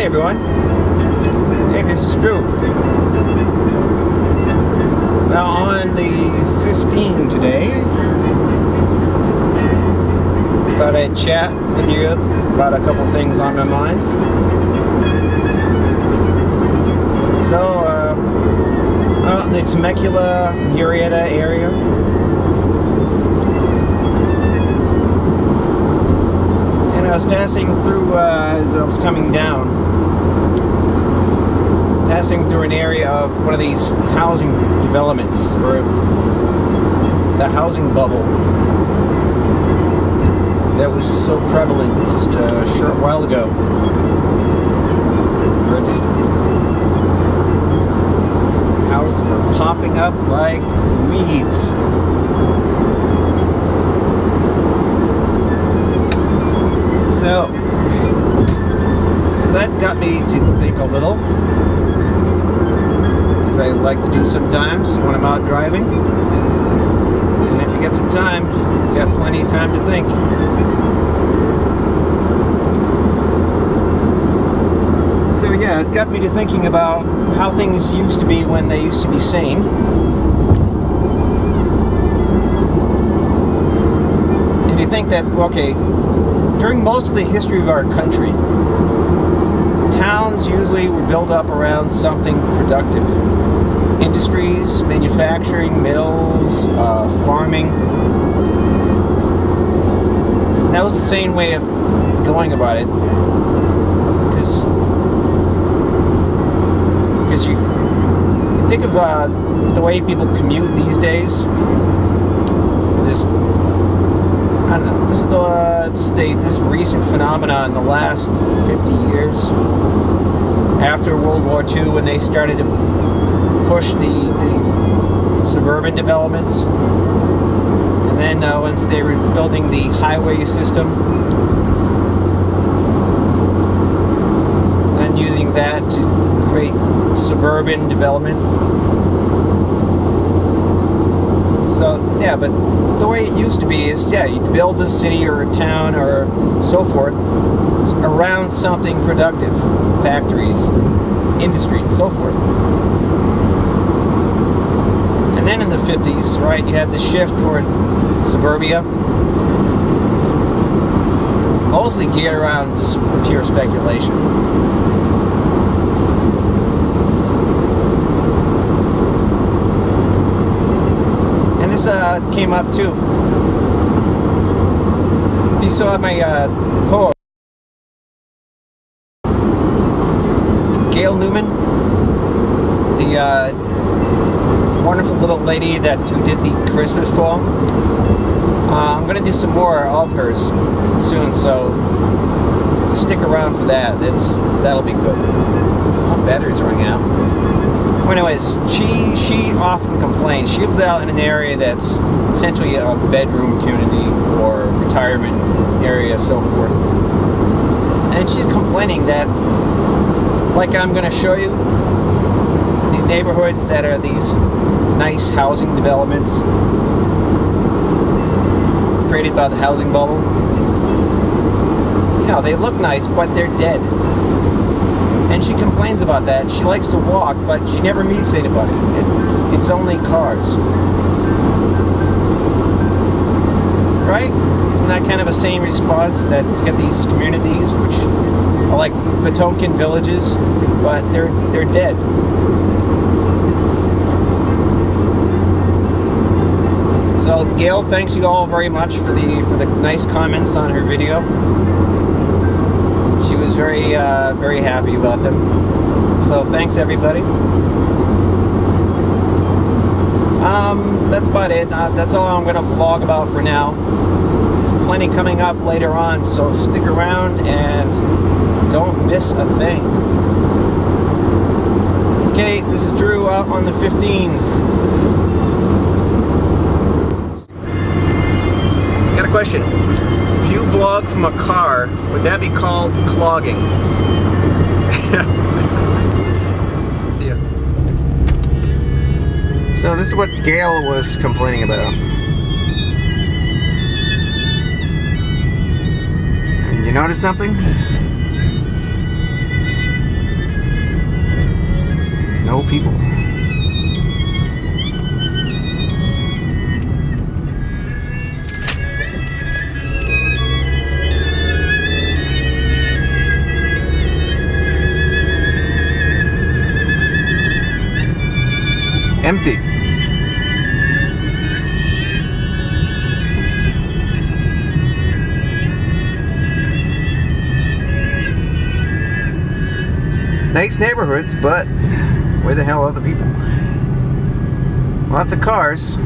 everyone. Hey, this is Drew. Now on the 15 today, thought I'd chat with you about a couple things on my mind. So, out in the Temecula, Murrieta area, and I was passing through, as I was coming down, passing through an area of one of these housing developments, or the housing bubble that was so prevalent just a short while ago. Where just houses were popping up like weeds. So that got me to think a little, as I like to do sometimes when I'm out driving. And if you get some time, you got plenty of time to think. So yeah, it got me to thinking about how things used to be when they used to be sane. And you think that, okay, during most of the history of our country, towns usually were built up around something productive. Industries, manufacturing, mills, farming. That was the same way of going about it. Because you think of the way people commute these days. I don't know. This is this recent phenomenon in the last 50 years. After World War II, when they started to push the suburban developments, and then once they were building the highway system, and using that to create suburban development. So yeah, but the way it used to be is, yeah, you'd build a city or a town or so forth around something productive, factories, industry, and so forth. And then in the 50s, right, you had the shift toward suburbia, mostly geared around just pure speculation. And this came up too. If you saw my poem, Gail Newman, the wonderful little lady who did the Christmas poem. I'm going to do some more of hers soon, so stick around for that. That'll be good. Oh, batteries running out. Well, anyways, she often complains. She lives out in an area that's essentially a bedroom community or retirement area, so forth. And she's complaining that, like I'm going to show you, these neighborhoods that are these nice housing developments created by the housing bubble, you know, they look nice, but they're dead. And she complains about that. She likes to walk, but she never meets anybody. It's only cars. Right? Isn't that kind of a same response, that you get these communities which are like Potemkin villages, but they're dead? So Gail, thanks you all very much for the nice comments on her video. She was very very happy about them. So thanks everybody. That's about it. That's all I'm going to vlog about for now. There's plenty coming up later on, so stick around and don't miss a thing. Okay, this is Drew out on the 15. Got a question. If you vlog from a car, would that be called clogging? See ya. So this is what Gail was complaining about. You notice something? no people. Empty. Nice neighborhoods, but where the hell are the people? Lots of cars.